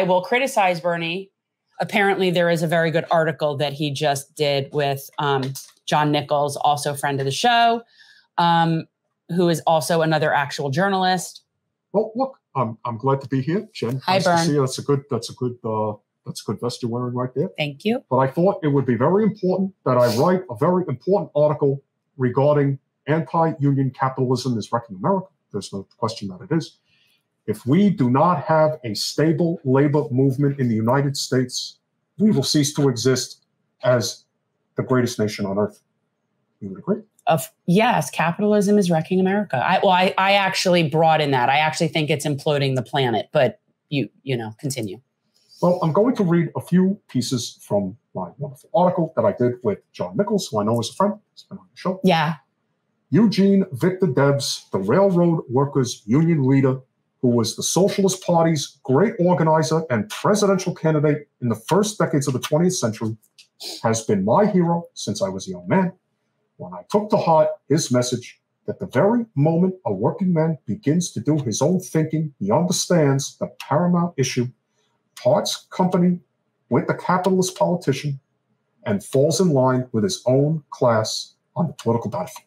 I will criticize Bernie. Apparently, there is a very good article that he just did with John Nichols, also a friend of the show, who is also another actual journalist. Well, look, I'm glad to be here, Jen. Hi, nice Bern. to see you. That's a good vest you're wearing right there. Thank you. But I thought it would be very important that I write a very important article regarding anti-union capitalism is wrecking America. There's no question that it is. If we do not have a stable labor movement in the United States, we will cease to exist as the greatest nation on earth. You would agree? Yes, capitalism is wrecking America. I actually broaden that. I actually think it's imploding the planet, but you continue. Well, I'm going to read a few pieces from my wonderful article that I did with John Nichols, who I know is a friend. He's been on the show. Yeah. Eugene Victor Debs, the railroad workers union leader, who was the Socialist Party's great organizer and presidential candidate in the first decades of the 20th century, has been my hero since I was a young man. When I took to heart his message that the very moment a working man begins to do his own thinking, he understands the paramount issue, parts company with the capitalist politician, and falls in line with his own class on the political battlefield.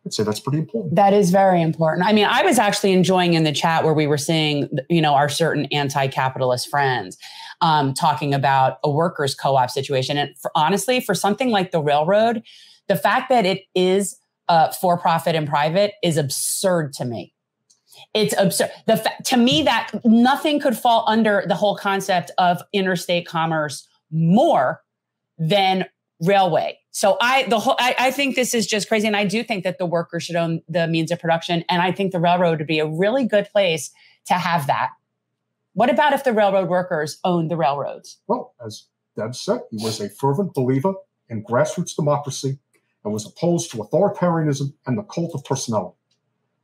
I'd say that's pretty important. That is very important. I mean, I was actually enjoying in the chat where we were seeing, our certain anti-capitalist friends talking about a workers' co-op situation. And honestly, for something like the railroad, the fact that it is for-profit and private is absurd to me. It's absurd. To me, that nothing could fall under the whole concept of interstate commerce more than railway. So I think this is just crazy. And I do think that the workers should own the means of production. And I think the railroad would be a really good place to have that. What about if the railroad workers owned the railroads? Well, as Deb said, he was a fervent believer in grassroots democracy and was opposed to authoritarianism and the cult of personality.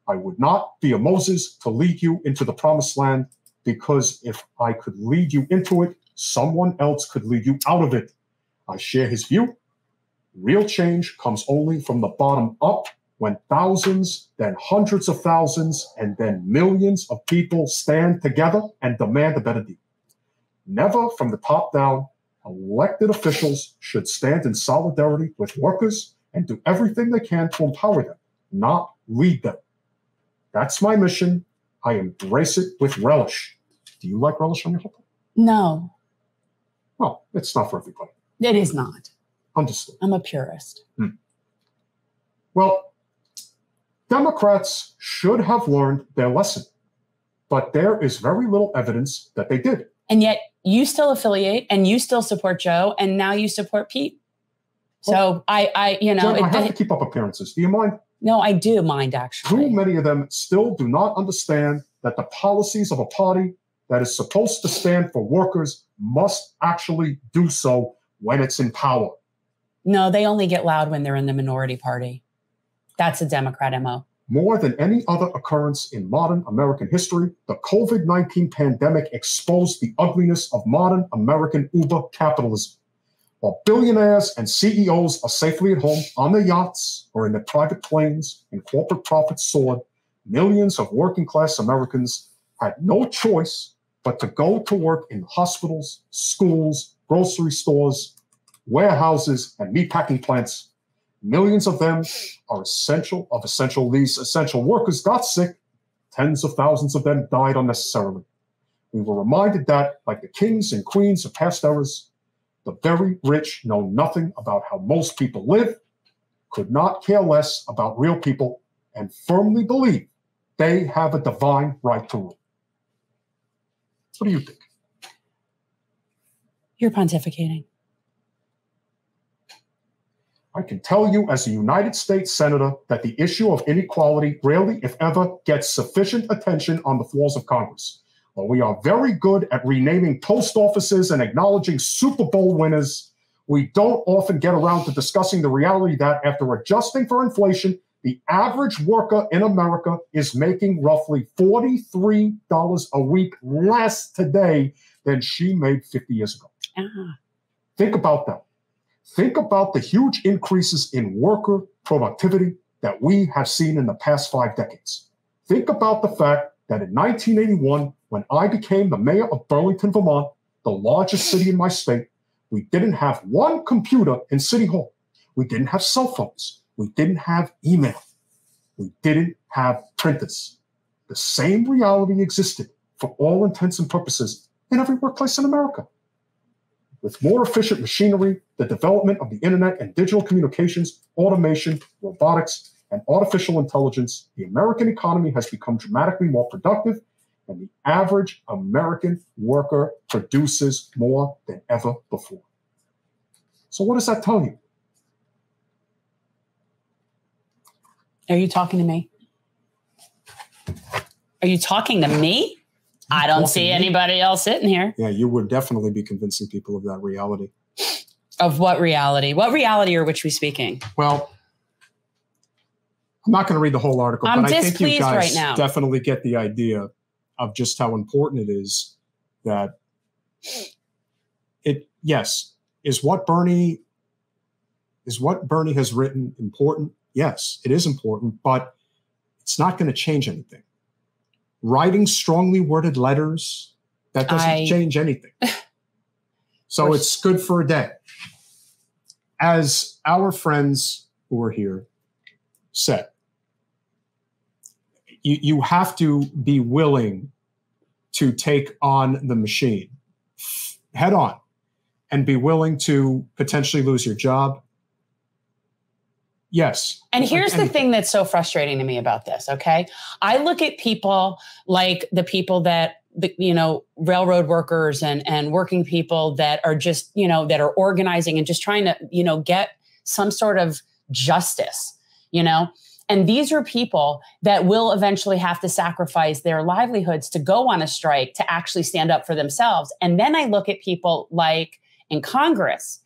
I would not be a Moses to lead you into the promised land, because if I could lead you into it, someone else could lead you out of it. I share his view. Real change comes only from the bottom up, when thousands, then hundreds of thousands, and then millions of people stand together and demand a better deal. Never from the top down. Elected officials should stand in solidarity with workers and do everything they can to empower them, not lead them. That's my mission. I embrace it with relish. Do you like relish on your hot dog? No. Well, it's not for everybody. It is not. Understood. I'm a purist. Well, Democrats should have learned their lesson, but there is very little evidence that they did. And yet you still affiliate and you still support Joe, and now you support Pete. So Jen, I have to keep up appearances. Do you mind? No, I do mind, actually. Too many of them still do not understand that the policies of a party that is supposed to stand for workers must actually do so when it's in power. No, they only get loud when they're in the minority party. That's a Democrat MO. More than any other occurrence in modern American history, the COVID-19 pandemic exposed the ugliness of modern American Uber capitalism. While billionaires and CEOs are safely at home on their yachts or in their private planes and corporate profits soared, millions of working-class Americans had no choice but to go to work in hospitals, schools, grocery stores, warehouses, and meatpacking plants. Millions of them are essential. These essential workers got sick. Tens of thousands of them died unnecessarily. We were reminded that, like the kings and queens of past eras, the very rich know nothing about how most people live, could not care less about real people, and firmly believe they have a divine right to rule. What do you think? You're pontificating. I can tell you as a United States Senator that the issue of inequality rarely, if ever, gets sufficient attention on the floors of Congress. While we are very good at renaming post offices and acknowledging Super Bowl winners, we don't often get around to discussing the reality that after adjusting for inflation, the average worker in America is making roughly $43 a week less today than she made 50 years ago. Think about that. Think about the huge increases in worker productivity that we have seen in the past 5 decades. Think about the fact that in 1981, When I became the mayor of Burlington, Vermont, the largest city in my state, we didn't have one computer in City Hall. We didn't have cell phones. We didn't have email. We didn't have printers. The same reality existed for all intents and purposes in every workplace in America. With more efficient machinery, the development of the internet and digital communications, automation, robotics, and artificial intelligence, the American economy has become dramatically more productive, and the average American worker produces more than ever before. So what does that tell you? Are you talking to me? Are you talking to me? I don't see anybody else sitting here. Yeah, you would definitely be convincing people of that reality. Of what reality? What reality are which we speaking? Well, I'm not going to read the whole article, but I think you guys definitely get the idea of just how important it is that is what Bernie has written important? Yes, it is important, but it's not going to change anything. Writing strongly worded letters, that doesn't change anything. So it's good for a day. As our friends who are here said, you have to be willing to take on the machine head on and be willing to potentially lose your job. Yes. And here's the thing that's so frustrating to me about this, okay? I look at people like the people that, railroad workers and working people that are just, that are organizing and just trying to, get some sort of justice, And these are people that will eventually have to sacrifice their livelihoods to go on a strike to actually stand up for themselves. And then I look at people like in Congress,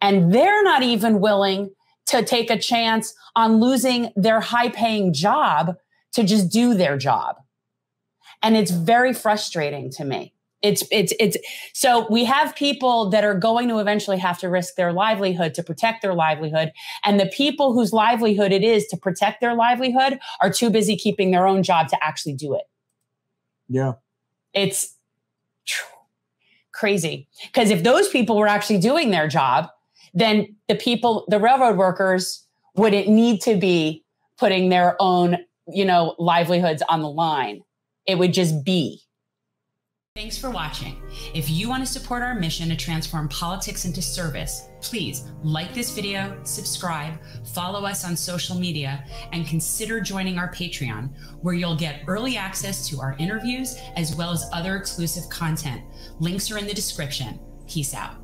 and they're not even willing to take a chance on losing their high-paying job to just do their job. And it's very frustrating to me. So we have people that are going to eventually have to risk their livelihood to protect their livelihood. And the people whose livelihood it is to protect their livelihood are too busy keeping their own job to actually do it. Yeah. It's crazy. Because if those people were actually doing their job, then the railroad workers wouldn't need to be putting their own, livelihoods on the line. It would just be. Thanks for watching. If you want to support our mission to transform politics into service, please like this video, subscribe, follow us on social media, and consider joining our Patreon, where you'll get early access to our interviews as well as other exclusive content. Links are in the description. Peace out.